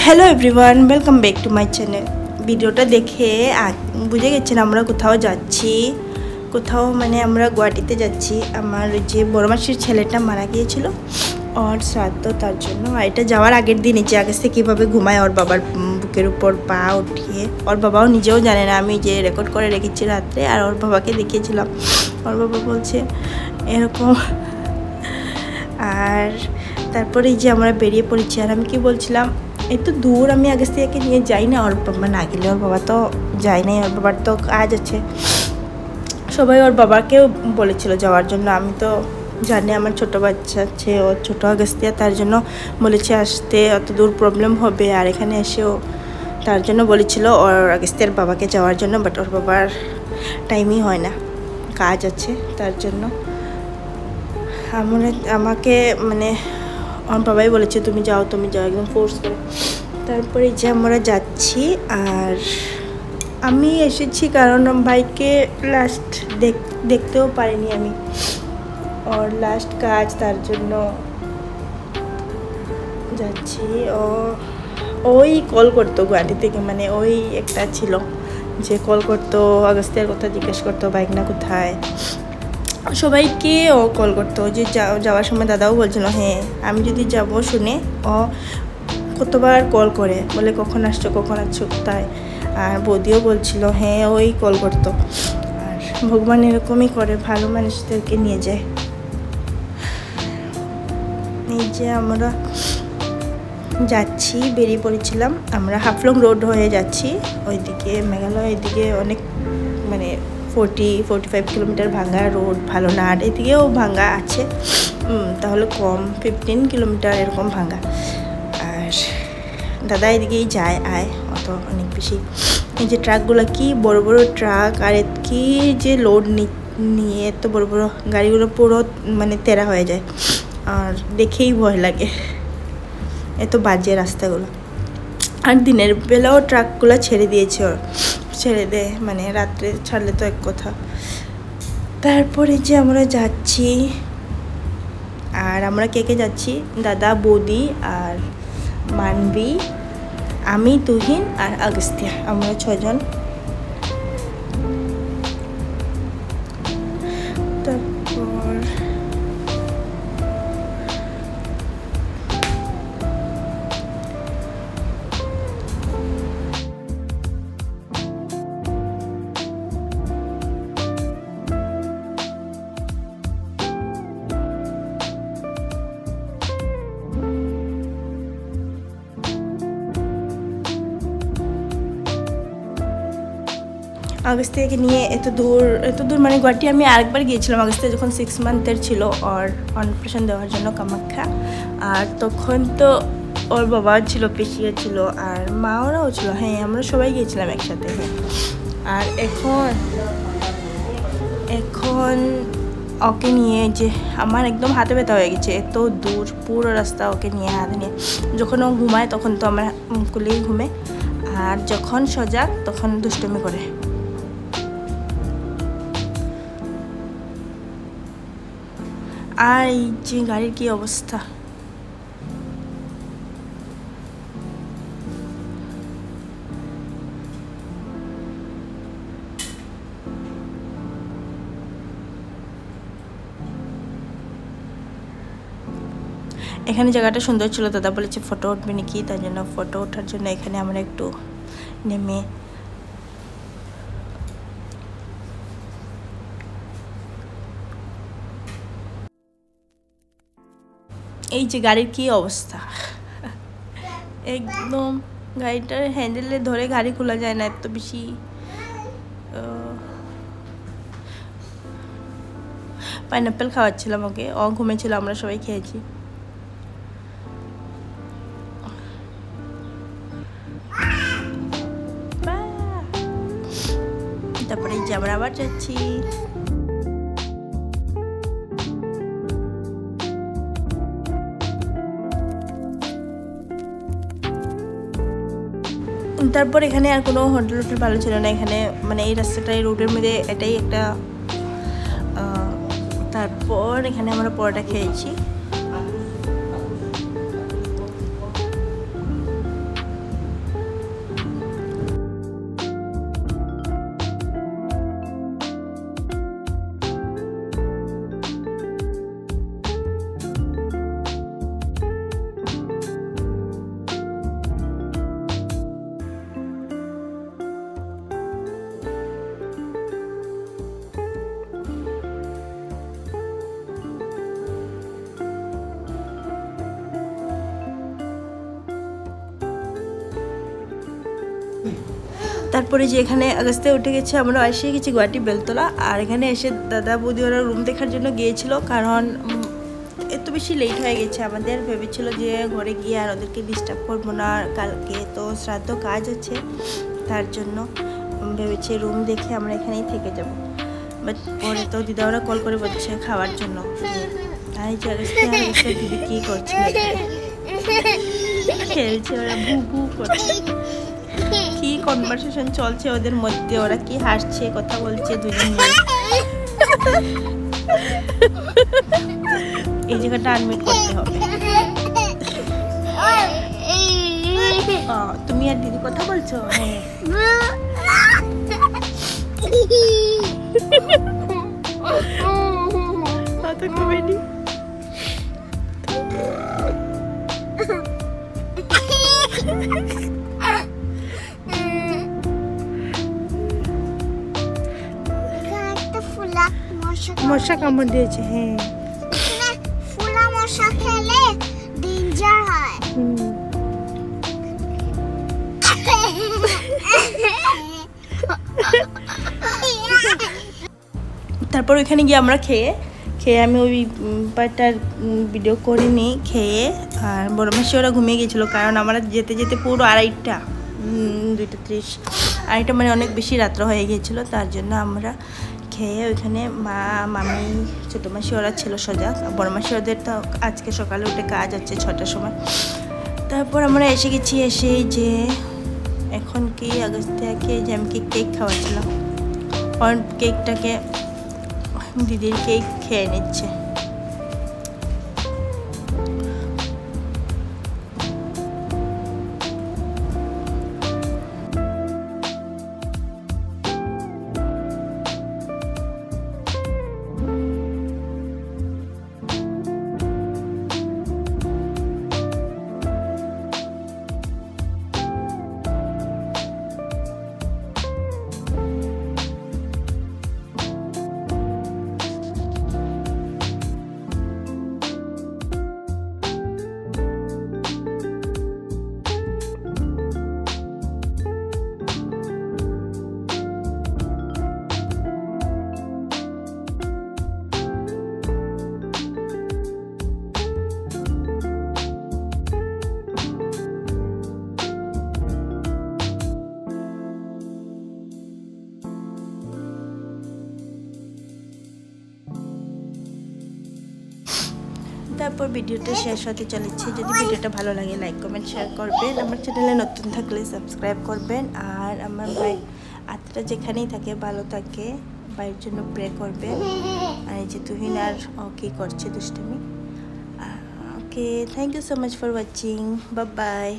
Hello everyone, welcome back to my channel. ভিডিওটা দেখে বুঝে গেছেন আমরা কোথাও যাচ্ছি। মানে আমরা গুয়াহাটিতে যাচ্ছি। আমার যে বড় মাসির ছেলেটা মারা গিয়েছিল, ওর শ্রাদ্ধ, তার জন্য। আর এটা যাওয়ার আগের দিন নিচে আগেছে কীভাবে ঘুমায় ওর বাবার বুকের উপর পা উঠিয়ে। ওর বাবাও নিজেও জানে না, আমি যে রেকর্ড করে রেখেছি রাত্রে আর ওর বাবাকে দেখিয়েছিলাম। ওর বাবা বলছে এরকম। আর তারপরে যে আমরা বেরিয়ে পড়েছি। আর আমি কি বলছিলাম, এত দূর আমি আগস্তিয়াকে নিয়ে যাই না, ওর বাবা না গেলে। ওর বাবা তো যায় নাই, ওর বাবার তো কাজ আছে। সবাই ওর বাবাকেও বলেছিল যাওয়ার জন্য। আমি তো জানি আমার ছোট বাচ্চা আছে, ওর ছোটো আগস্তিয়া, তার জন্য বলেছে আসতে, অত দূর প্রবলেম হবে। আর এখানে এসেও তার জন্য বলেছিল ওর আগস্তিয়ার বাবাকে যাওয়ার জন্য, বাট ওর বাবার টাইমই হয় না, কাজ আছে, তার জন্য আমাকে মানে আমার বাবাই বলেছে তুমি যাও একদম ফোর্স করে। তারপরে যে আমরা যাচ্ছি। আর আমি এসেছি কারণ ভাইকে লাস্ট দেখতেও পারিনি আমি, ওর লাস্ট কাজ, তার জন্য যাচ্ছি। ওই কল করতো গুয়াহাটি থেকে, মানে ওই একটা ছিল যে কল করতো, আগস্তিয়ার কথা জিজ্ঞেস করতো, বাইক না কোথায়, সবাইকে ও কল করতো। যে যাওয়ার সময় দাদাও বলছিল হ্যাঁ আমি যদি যাব শুনে ও কতবার কল করে, বলে কখন আসছো কোথায়। আর বৌদিও বলছিল হ্যাঁ ওই কল করতো। আর ভগবান এরকমই করে, ভালো মানুষদেরকে নিয়ে যায়। এই যে আমরা যাচ্ছি, বেরিয়ে পড়েছিলাম আমরা, হাফলং রোড হয়ে যাচ্ছি ওইদিকে মেঘালয়। এদিকে অনেক মানে 40-45 কিলোমিটার ভাঙ্গা রোড, ভালো না। আর এদিকেও ভাঙ্গা আছে, তাহলে কম 15 কিলোমিটার এরকম ভাঙ্গা। আর দাদা এদিকেই যায় অত অনেক বেশি। এই যে ট্রাকগুলো, কি বড় বড় ট্রাক, আর কি যে লোড নিয়ে এত বড় বড় গাড়িগুলো, পুরো মানে তেরা হয়ে যায়। আর দেখেই ভয় লাগে, এত বাজে রাস্তাগুলো। আর দিনের বেলাও ট্রাকগুলো ছেড়ে দেয়, মানে রাত্রে ছাড়লে তো এক কথা। তারপরে যে আমরা যাচ্ছি। আর আমরা কে যাচ্ছি, দাদা, বৌদি আর মানবী, আমি, তুহিন আর আগস্তিয়া, আমরা 6 জন। তারপর আগস্তিয়াকে নিয়ে এত দূর মানে গুয়াহাটি আমি আরেকবার গিয়েছিলাম আগস্তিয়া যখন 6 মান্থের ছিল, ওর অন্নপ্রাশন দেওয়ার জন্য কামাখ্যা। আর তখন তো ওর বাবা ছিল, পিসিও ছিল, আর মা ওরাও ছিল। হ্যাঁ আমরা সবাই গিয়েছিলাম একসাথে। হ্যাঁ। আর এখন ওকে নিয়ে যে আমার একদম হাতে ব্যথা হয়ে গেছে, এত দূর পুরো রাস্তা ওকে নিয়ে হাতে নিয়ে। যখন ও ঘুমায় তখন তো আমার কোলেই ঘুমে, আর যখন সজাগ তখন দুষ্টুমি করে। আর এই যে গাড়ির কি অবস্থা, এখানে জায়গাটা সুন্দর ছিল। দাদা বলেছে ফটো উঠবে নাকি, তার জন্য ফটো ওঠার জন্য এখানে আমরা একটু নেমে। এই যে গাড়ির কি অবস্থা, একদম গাড়িটার হ্যান্ডেলে ধরে গাড়ি খোলা যায় না, এত বেশি। পাইনাপেল খাওয়াচ্ছিলাম ওকে, ও ঘুমেছিল, আমরা সবাই খেয়েছি। তারপরে যে আমরা আবার যাচ্ছি। তারপর এখানে আর কোনো হোটেল ভালো ছিল না এখানে, মানে এই রাস্তাটা, এই রোডের মধ্যে এটাই একটা। তারপর এখানে আমরা পরোটা খেয়েছি। তারপরে যে এখানে আগস্টে উঠে গেছে, আমরা এসে গেছি গুয়াহাটি বেলতলা। আর এখানে এসে দাদা বৌদি ওরা রুম দেখার জন্য গিয়েছিল, কারণ এত বেশি লেট হয়ে গেছে আমাদের। ভেবেছিল যে ঘরে গিয়ে আর ওদেরকে ডিস্টার্ব করবো না, কালকে তো শ্রাদ্ধ কাজ আছে, তার জন্য ভেবেছি রুম দেখে আমরা এখানেই থেকে যাব। বাট পরে তো দিদা ওরা কল করে বলছে খাওয়ার জন্য। তাই যে দিদি কী করছে, খেলছে ওরা, ভু ভু করছে, কি কনভারসেশন চলছে ওদের মধ্যে, ওরা কি হাসছে, কথা বলছে দুজন মিলে। এই জায়গাটা আনমিট করতে হবে। তুমি আর দিদি কথা বলছো? হ্যাঁ। কমেডি। মশা কামড় দিয়েছে। হ্যাঁ, ফুলা মশা খেলে ডেঞ্জার হয়। তারপর ওইখানে গিয়ে আমরা খেয়ে আমি ওই পার্টটার ভিডিও করিনি। খেয়ে আর বড় মাসি ওরা ঘুমিয়ে গেছিলো, কারণ আমরা যেতে যেতে পুরো 2:30 2:30 মানে অনেক বেশি রাত্র হয়ে গিয়েছিলো। তার জন্য আমরা খেয়ে ওইখানে মা মামি ছোটো মাসি ওরা ছিল সোজা। বড় মাসি ওদের তো আজকে সকালে উঠে কাজ আছে 6টার সময়। তারপর আমরা এসে গেছি। এসেই যে এখন কি আগস্তিয়াকে যে আমি কেক খাওয়াচ্ছিলাম, কেকটাকে দিদির কেক খেয়ে নিচ্ছে। তারপর ভিডিওটা শেষ হতে চলেছে। যদি ভিডিওটা ভালো লাগে লাইক কমেন্ট শেয়ার করবেন, আমার চ্যানেলে নতুন থাকলে সাবস্ক্রাইব করবেন। আর আমার ভাই আত্মাটা যেখানেই থাকে ভালো থাকে, ভাইয়ের জন্য প্রে করবেন। আর এই যে তুহিন আর কি করছে দুষ্টুমি। Okay, thank you so much for watching, bye by.